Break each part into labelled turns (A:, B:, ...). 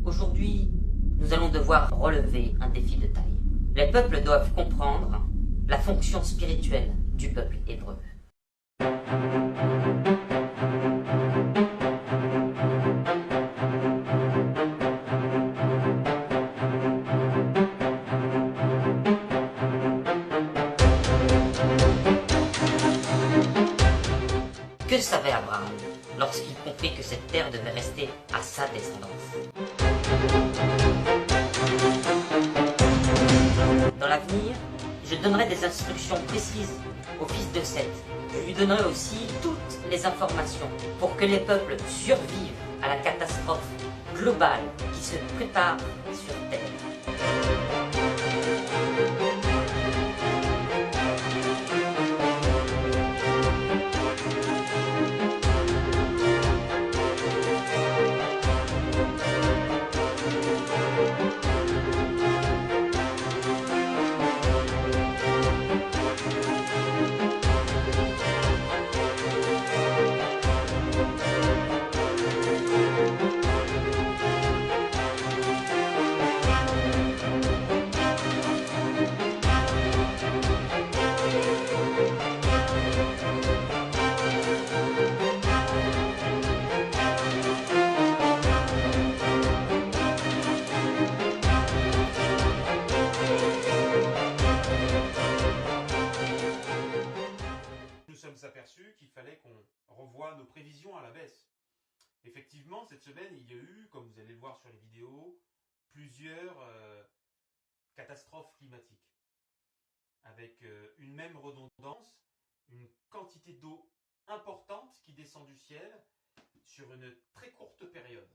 A: Aujourd'hui, nous allons devoir relever un défi de taille. Les peuples doivent comprendre la fonction spirituelle du peuple hébreu. Que savait Abraham lorsqu'il comprit que cette terre devait rester à sa descendance? Dans l'avenir, je donnerai des instructions précises au fils de Seth. Je lui donnerai aussi toutes les informations pour que les peuples survivent à la catastrophe globale qui se prépare sur Terre.
B: Aperçu qu'il fallait qu'on revoie nos prévisions à la baisse. Effectivement, cette semaine, il y a eu, comme vous allez le voir sur les vidéos, plusieurs catastrophes climatiques. Avec une même redondance, une quantité d'eau importante qui descend du ciel sur une très courte période.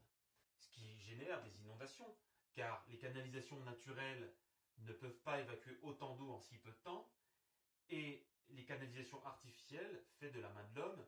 B: Ce qui génère des inondations, car les canalisations naturelles ne peuvent pas évacuer autant d'eau en si peu de temps, et les canalisations artificielles faites de la main de l'homme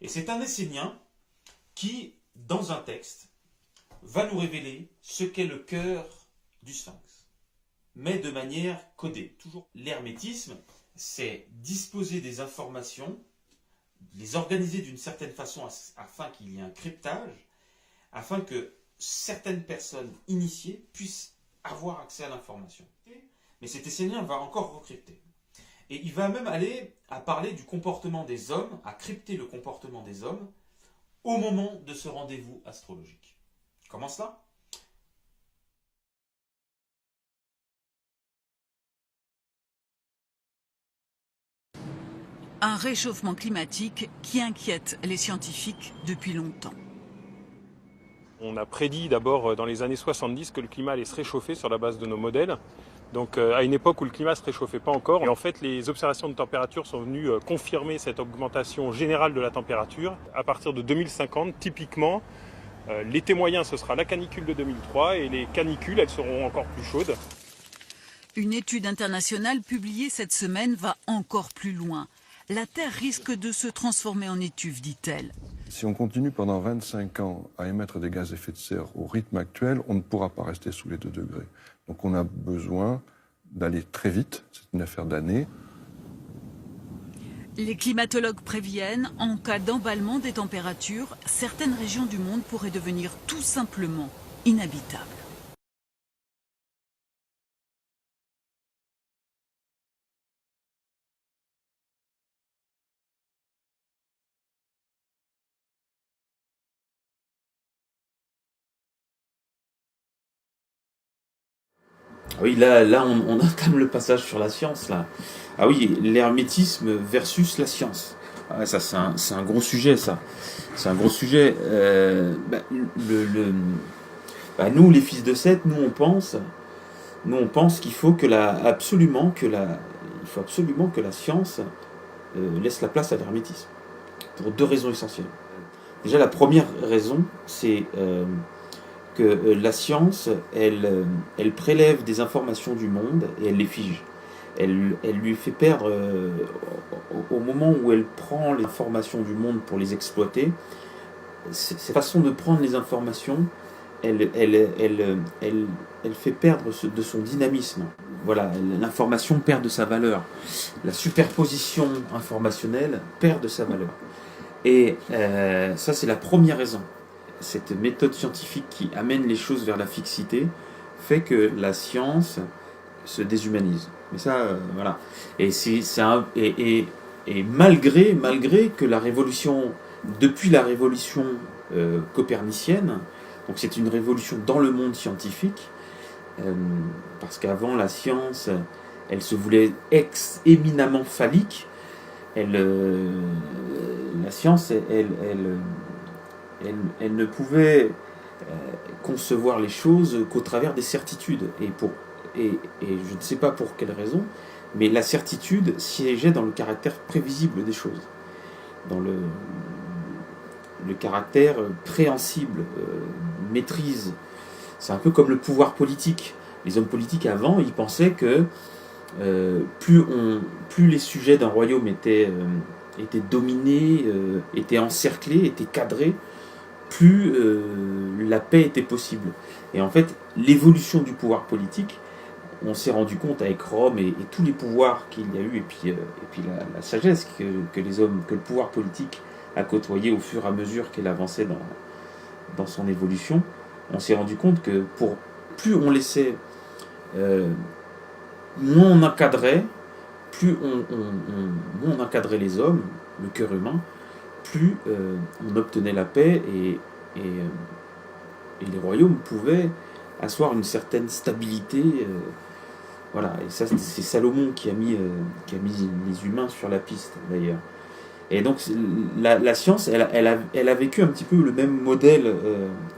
B: Et c'est un Essénien qui, dans un texte, va nous révéler ce qu'est le cœur du sphinx, mais de manière codée. Toujours l'hermétisme, c'est disposer des informations, les organiser d'une certaine façon afin qu'il y ait un cryptage, afin que certaines personnes initiées puissent avoir accès à l'information. Mais cet Essénien va encore recrypter. Et il va même aller à parler du comportement des hommes, à crypter le comportement des hommes au moment de ce rendez-vous astrologique. Comment cela ?
C: Un réchauffement climatique qui inquiète les scientifiques depuis longtemps.
D: On a prédit d'abord dans les années 70 que le climat allait se réchauffer sur la base de nos modèles. Donc à une époque où le climat ne se réchauffait pas encore. Et en fait, les observations de température sont venues confirmer cette augmentation générale de la température. À partir de 2050, typiquement, l'été moyen, ce sera la canicule de 2003 et les canicules, elles seront encore plus chaudes.
C: Une étude internationale publiée cette semaine va encore plus loin. La Terre risque de se transformer en étuve, dit-elle.
E: Si on continue pendant 25 ans à émettre des gaz à effet de serre au rythme actuel, on ne pourra pas rester sous les 2 degrés. Donc on a besoin d'aller très vite, c'est une affaire d'années.
C: Les climatologues préviennent, en cas d'emballement des températures, certaines régions du monde pourraient devenir tout simplement inhabitables.
B: Ah oui, là on entame le passage sur la science, là. Ah oui, l'hermétisme versus la science. Ah, ça, c'est un gros sujet, ça. C'est un gros sujet. Nous, les fils de Seth, nous on pense qu'il faut absolument que la science laisse la place à l'hermétisme. Pour 2 raisons essentielles. Déjà, la première raison, c'est que la science, elle prélève des informations du monde et elle les fige. Elle lui fait perdre, au moment où elle prend les informations du monde pour les exploiter, cette façon de prendre les informations, elle fait perdre de son dynamisme. Voilà, l'information perd de sa valeur. La superposition informationnelle perd de sa valeur. Et ça, c'est la première raison. Cette méthode scientifique qui amène les choses vers la fixité fait que la science se déshumanise. Mais ça, voilà. Et malgré que la révolution, depuis la révolution copernicienne, donc c'est une révolution dans le monde scientifique, parce qu'avant la science, elle se voulait éminemment phallique. La science, elle ne pouvait concevoir les choses qu'au travers des certitudes. Et je ne sais pas pour quelle raison, mais la certitude siégeait dans le caractère prévisible des choses, dans le caractère préhensible, maîtrise. C'est un peu comme le pouvoir politique. Les hommes politiques avant, ils pensaient que plus les sujets d'un royaume étaient dominés, étaient encerclés, étaient cadrés, plus la paix était possible. Et en fait, l'évolution du pouvoir politique, on s'est rendu compte avec Rome et tous les pouvoirs qu'il y a eu, et puis la sagesse que le pouvoir politique a côtoyé au fur et à mesure qu'il avançait dans son évolution, on s'est rendu compte que plus on laissait, moins on encadrait, moins on encadrait les hommes, le cœur humain, plus on obtenait la paix et les royaumes pouvaient asseoir une certaine stabilité. Voilà, et ça c'est Salomon qui a mis les humains sur la piste d'ailleurs. Et donc la science, elle a vécu un petit peu le même modèle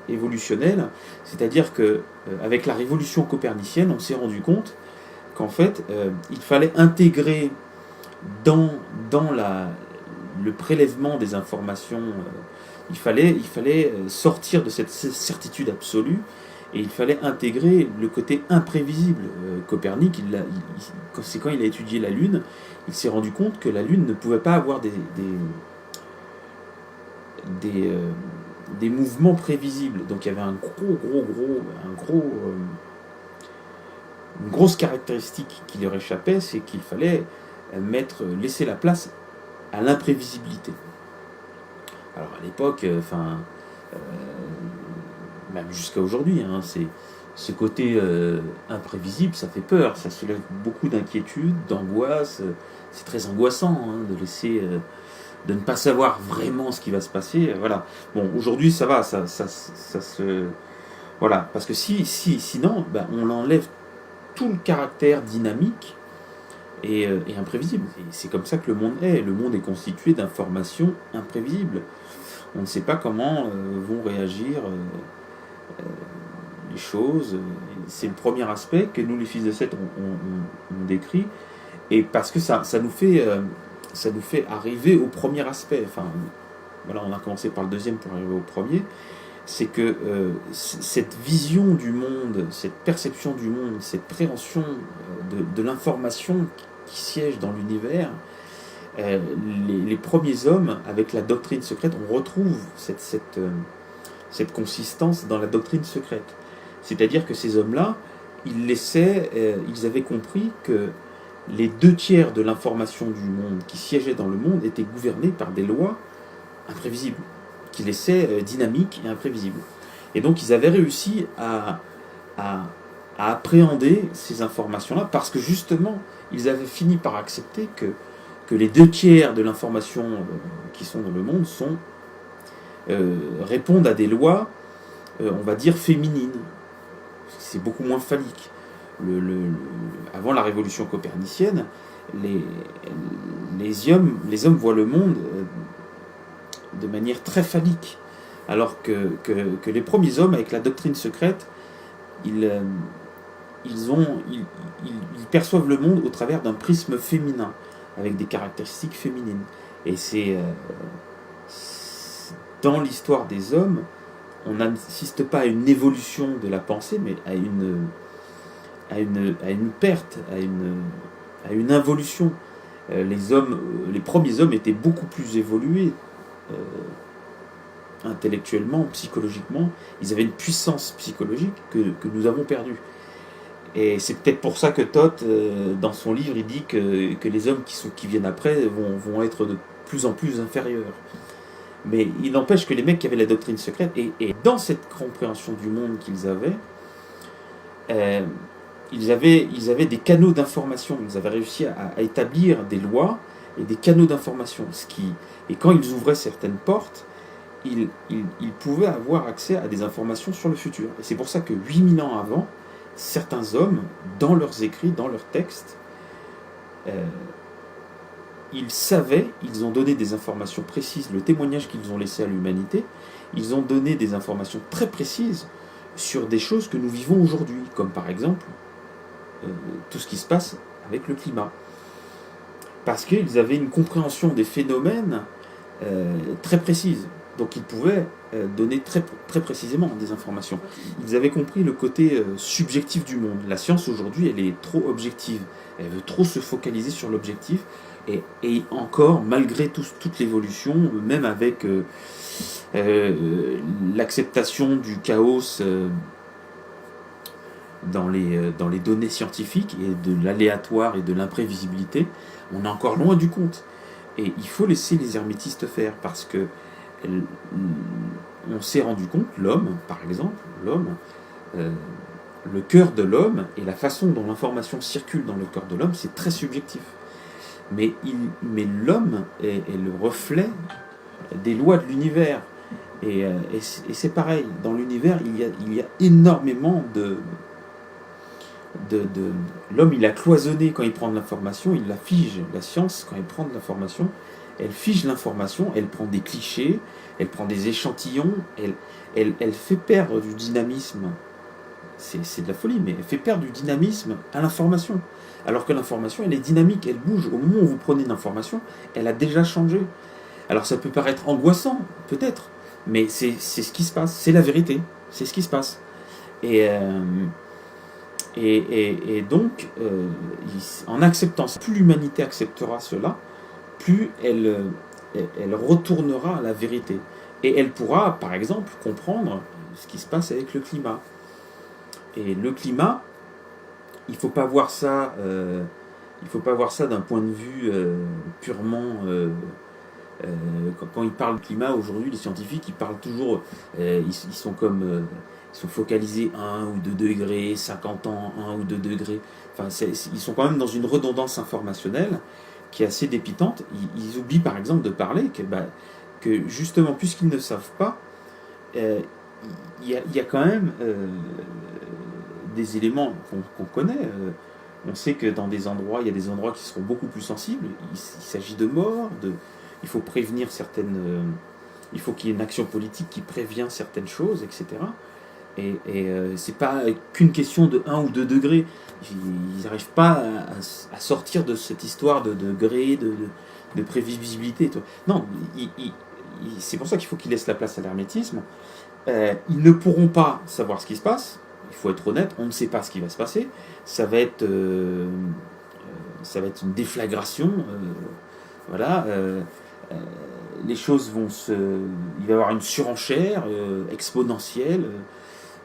B: évolutionnel, c'est-à-dire que avec la révolution copernicienne, on s'est rendu compte qu'en fait, il fallait intégrer dans le prélèvement des informations, il fallait sortir de cette certitude absolue, et il fallait intégrer le côté imprévisible. Copernic, c'est quand il a étudié la Lune, il s'est rendu compte que la Lune ne pouvait pas avoir des mouvements prévisibles. Donc il y avait une grosse caractéristique qui leur échappait, c'est qu'il fallait laisser la place à l'imprévisibilité. Alors à l'époque, même jusqu'à aujourd'hui, c'est ce côté imprévisible, ça fait peur, ça soulève beaucoup d'inquiétude, d'angoisse. C'est très angoissant de ne pas savoir vraiment ce qui va se passer. Voilà. Bon, aujourd'hui ça va, ça se voilà, parce que sinon, on enlève tout le caractère dynamique et imprévisible. Et c'est comme ça que le monde est. Le monde est constitué d'informations imprévisibles. On ne sait pas comment vont réagir les choses. C'est le premier aspect que nous, les fils de Seth, on décrit, et parce que ça nous fait arriver au premier aspect. Enfin, voilà, on a commencé par le deuxième pour arriver au premier. C'est que cette vision du monde, cette perception du monde, cette préhension de l'information qui siège dans l'univers, les premiers hommes, avec la doctrine secrète, on retrouve cette consistance dans la doctrine secrète. C'est-à-dire que ces hommes-là, ils avaient compris que les 2/3 de l'information du monde qui siégeait dans le monde étaient gouvernés par des lois imprévisibles, qui laissaient dynamiques et imprévisibles. Et donc ils avaient réussi à appréhender ces informations-là, parce que justement, ils avaient fini par accepter que les 2/3 de l'information qui sont dans le monde répondent à des lois, on va dire, féminines. C'est beaucoup moins phallique. avant la révolution copernicienne, les hommes voient le monde de manière très phallique, alors que les premiers hommes, avec la doctrine secrète, ils perçoivent le monde au travers d'un prisme féminin, avec des caractéristiques féminines. Et c'est dans l'histoire des hommes, on n'assiste pas à une évolution de la pensée, mais à une perte, à une involution. Les premiers hommes étaient beaucoup plus évolués intellectuellement, psychologiquement. Ils avaient une puissance psychologique que nous avons perdue. Et c'est peut-être pour ça que Toth, dans son livre, il dit que les hommes qui viennent après vont être de plus en plus inférieurs. Mais il n'empêche que les mecs qui avaient la doctrine secrète, et dans cette compréhension du monde qu'ils avaient, ils avaient des canaux d'information. Ils avaient réussi à établir des lois et des canaux d'information. Et quand ils ouvraient certaines portes, ils pouvaient avoir accès à des informations sur le futur. Et c'est pour ça que 8000 ans avant, certains hommes, dans leurs écrits, dans leurs textes, ils savaient, ils ont donné des informations précises, le témoignage qu'ils ont laissé à l'humanité, ils ont donné des informations très précises sur des choses que nous vivons aujourd'hui, comme par exemple tout ce qui se passe avec le climat. Parce qu'ils avaient une compréhension des phénomènes très précise. Donc ils pouvaient donner très, très précisément des informations. Ils avaient compris le côté subjectif du monde. La science aujourd'hui, elle est trop objective. Elle veut trop se focaliser sur l'objectif. Et encore, malgré toute l'évolution, même avec l'acceptation du chaos dans les données scientifiques et de l'aléatoire et de l'imprévisibilité, on est encore loin du compte. Et il faut laisser les hermétistes faire, parce que on s'est rendu compte, l'homme, par exemple, le cœur de l'homme et la façon dont l'information circule dans le cœur de l'homme, c'est très subjectif. Mais l'homme est le reflet des lois de l'univers. Et c'est pareil, dans l'univers, il y a énormément l'homme, il a cloisonné quand il prend de l'information, il la fige. La science, quand elle prend de l'information, elle fige l'information, elle prend des clichés, elle prend des échantillons, elle fait perdre du dynamisme. C'est de la folie, mais elle fait perdre du dynamisme à l'information. Alors que l'information, elle est dynamique, elle bouge. Au moment où vous prenez une information, elle a déjà changé. Alors ça peut paraître angoissant, peut-être, mais c'est ce qui se passe, c'est la vérité, c'est ce qui se passe. Et donc, en acceptant ça, plus l'humanité acceptera cela, plus elle retournera à la vérité. Et elle pourra, par exemple, comprendre ce qui se passe avec le climat. Et le climat, il ne faut pas voir ça d'un point de vue purement... quand ils parlent de climat aujourd'hui, les scientifiques, ils parlent toujours... ils sont focalisés 1 ou 2 degrés, 50 ans, 1 ou 2 degrés. Enfin, ils sont quand même dans une redondance informationnelle qui est assez dépitante. Ils oublient par exemple de parler que justement, puisqu'ils ne savent pas, il y a quand même des éléments qu'on connaît. On sait que dans des endroits, il y a des endroits qui seront beaucoup plus sensibles. Il s'agit de morts, il faut prévenir certaines... il faut qu'il y ait une action politique qui prévient certaines choses, etc. Et c'est pas qu'une question de 1 ou 2 degrés. Ils n'arrivent pas à sortir de cette histoire de degrés, de prévisibilité. Non, c'est pour ça qu'il faut qu'ils laissent la place à l'hermétisme. Ils ne pourront pas savoir ce qui se passe. Il faut être honnête, on ne sait pas ce qui va se passer. Ça va être une déflagration. Voilà. Les choses il va y avoir une surenchère exponentielle.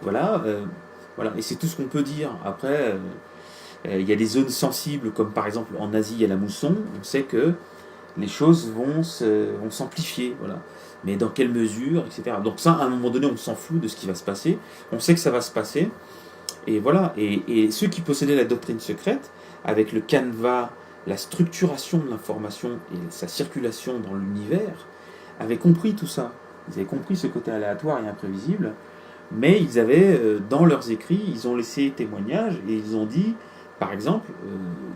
B: Voilà. Et c'est tout ce qu'on peut dire. Après, il y a des zones sensibles, comme par exemple en Asie, il y a la mousson. On sait que les choses vont s'amplifier. Voilà. Mais dans quelle mesure, etc. Donc ça, à un moment donné, on s'en fout de ce qui va se passer. On sait que ça va se passer. Et voilà. Et ceux qui possédaient la doctrine secrète, avec le canevas, la structuration de l'information et sa circulation dans l'univers, avaient compris tout ça. Ils avaient compris ce côté aléatoire et imprévisible Mais ils avaient, dans leurs écrits, ils ont laissé témoignage et ils ont dit, par exemple,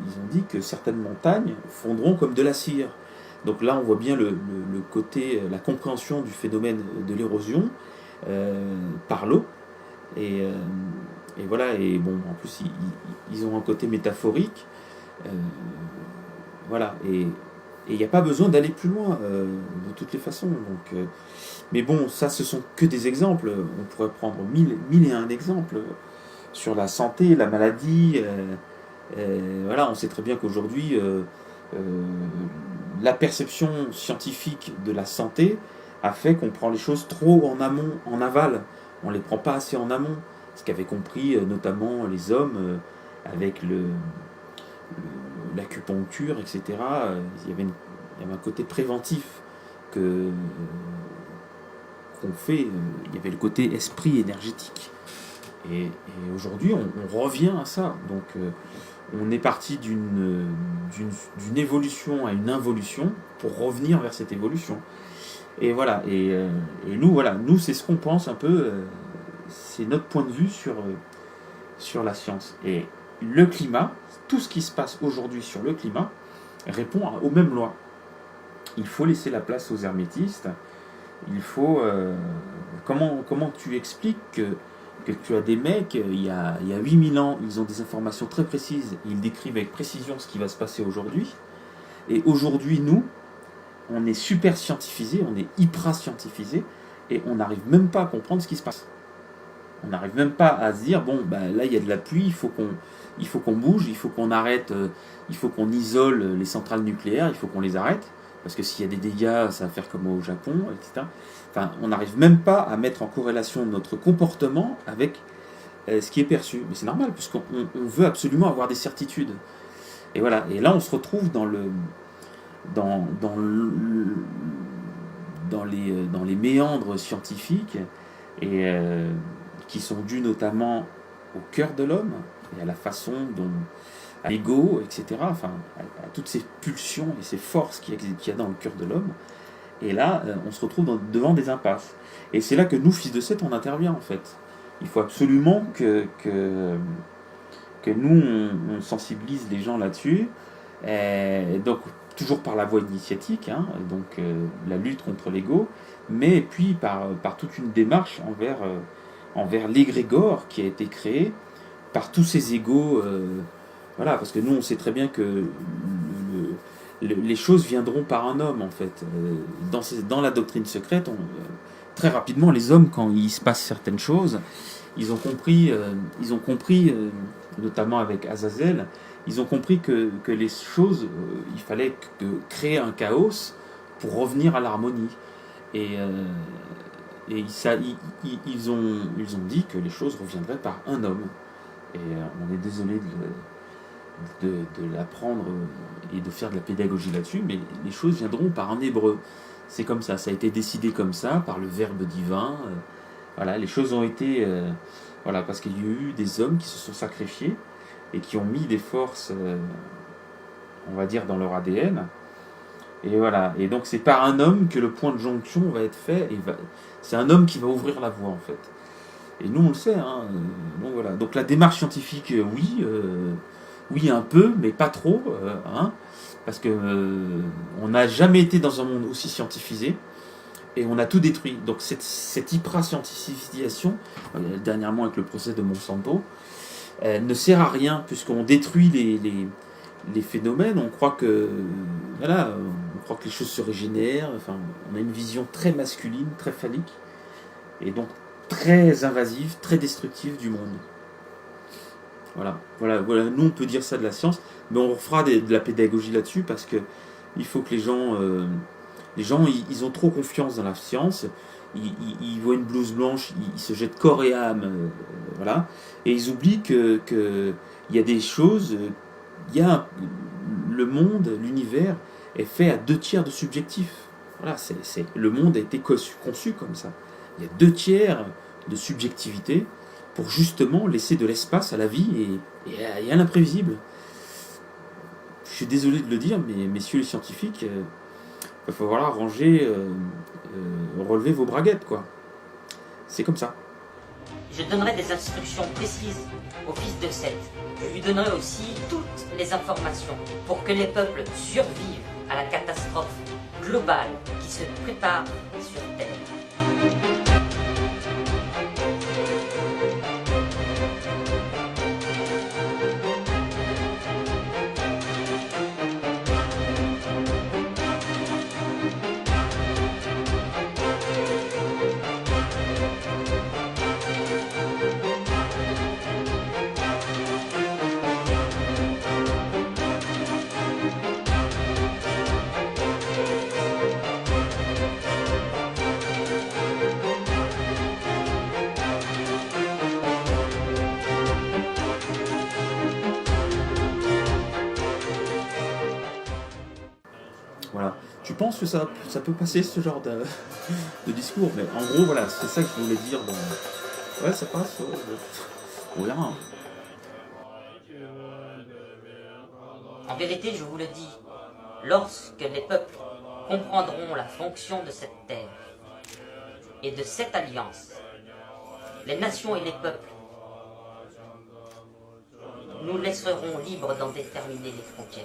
B: ils ont dit que certaines montagnes fondront comme de la cire. Donc là, on voit bien le côté, la compréhension du phénomène de l'érosion par l'eau. Et voilà, et bon, en plus, ils ont un côté métaphorique. Voilà, et il n'y a pas besoin d'aller plus loin, de toutes les façons. Donc, mais bon, ça, ce sont que des exemples. On pourrait prendre mille et un exemples sur la santé, la maladie. Voilà, on sait très bien qu'aujourd'hui, la perception scientifique de la santé a fait qu'on prend les choses trop en amont, en aval. On ne les prend pas assez en amont. Ce qu'avaient compris notamment les hommes avec l'acupuncture, etc. Il y avait un côté préventif qu'on fait. Il y avait le côté esprit énergétique. Et aujourd'hui, on revient à ça. Donc, on est parti d'une évolution à une involution pour revenir vers cette évolution. Et voilà. Et nous, c'est ce qu'on pense un peu. C'est notre point de vue sur la science. Et le climat, tout ce qui se passe aujourd'hui sur le climat, répond aux mêmes lois. Il faut laisser la place aux hermétistes. Il faut... comment tu expliques que tu as des mecs, il y a 8000 ans, ils ont des informations très précises, ils décrivent avec précision ce qui va se passer aujourd'hui. Et aujourd'hui, nous, on est super scientifisés, on est hyper scientifisés, et on n'arrive même pas à comprendre ce qui se passe. On n'arrive même pas à se dire, bon, ben, là, il y a de la pluie, il faut qu'on bouge, il faut qu'on arrête, il faut qu'on isole les centrales nucléaires, il faut qu'on les arrête, parce que s'il y a des dégâts, ça va faire comme au Japon, etc. Enfin, on n'arrive même pas à mettre en corrélation notre comportement avec ce qui est perçu. Mais c'est normal, puisqu'on veut absolument avoir des certitudes. Et voilà. Et là, on se retrouve dans les méandres scientifiques et qui sont dus notamment au cœur de l'homme et à la façon dont, à l'ego, etc. Enfin, à toutes ces pulsions et ces forces qu'il y a dans le cœur de l'homme. Et là, on se retrouve devant des impasses. Et c'est là que nous, fils de Seth, on intervient en fait. Il faut absolument que nous, on sensibilise les gens là-dessus. Donc, toujours par la voie initiatique, hein, donc la lutte contre l'ego, mais puis par toute une démarche envers l'égrégore qui a été créé par tous ces égos. Voilà, parce que nous, on sait très bien que les choses viendront par un homme, en fait. Dans la doctrine secrète, très rapidement, les hommes, quand il se passe certaines choses, ils ont compris, notamment avec Azazel, ils ont compris que les choses, il fallait créer un chaos pour revenir à l'harmonie. Et ils ont dit que les choses reviendraient par un homme. Et on est désolé de l'apprendre et de faire de la pédagogie là-dessus, mais les choses viendront par un hébreu. C'est comme ça a été décidé comme ça, par le Verbe divin. Voilà, les choses ont été... voilà, parce qu'il y a eu des hommes qui se sont sacrifiés et qui ont mis des forces, on va dire, dans leur ADN. Et voilà, et donc c'est par un homme que le point de jonction va être fait, c'est un homme qui va ouvrir la voie, en fait. Et nous, on le sait, hein. Donc voilà. Donc la démarche scientifique, oui, un peu, mais pas trop, hein, parce que on n'a jamais été dans un monde aussi scientifisé, et on a tout détruit. Donc cette hyper-scientifisation, dernièrement avec le procès de Monsanto, ne sert à rien, puisqu'on détruit les phénomènes. On croit que les choses se régénèrent. Enfin, on a une vision très masculine, très phallique, et donc très invasive, très destructive du monde. Voilà. Nous, on peut dire ça de la science, mais on fera de la pédagogie là-dessus, parce que il faut que les gens, ils ont trop confiance dans la science. Ils voient une blouse blanche, ils se jettent corps et âme, voilà, et ils oublient que il y a des choses, le monde, l'univers est fait à 2/3 de subjectif. Voilà, le monde a été conçu comme ça. Il y a 2/3 de subjectivité pour justement laisser de l'espace à la vie et à l'imprévisible. Je suis désolé de le dire, mais messieurs les scientifiques, il va falloir relever vos braguettes, quoi. C'est comme ça.
A: Je donnerai des instructions précises au fils de Seth. Je lui donnerai aussi toutes les informations pour que les peuples survivent à la catastrophe globale qui se prépare sur Terre.
B: Voilà. Tu penses que ça peut passer ce genre de discours, mais en gros, voilà, c'est ça que je voulais dire. Ouais, ça passe. On verra.
A: En vérité, je vous le dis, lorsque les peuples comprendront la fonction de cette terre et de cette alliance, les nations et les peuples, nous laisserons libres d'en déterminer les frontières.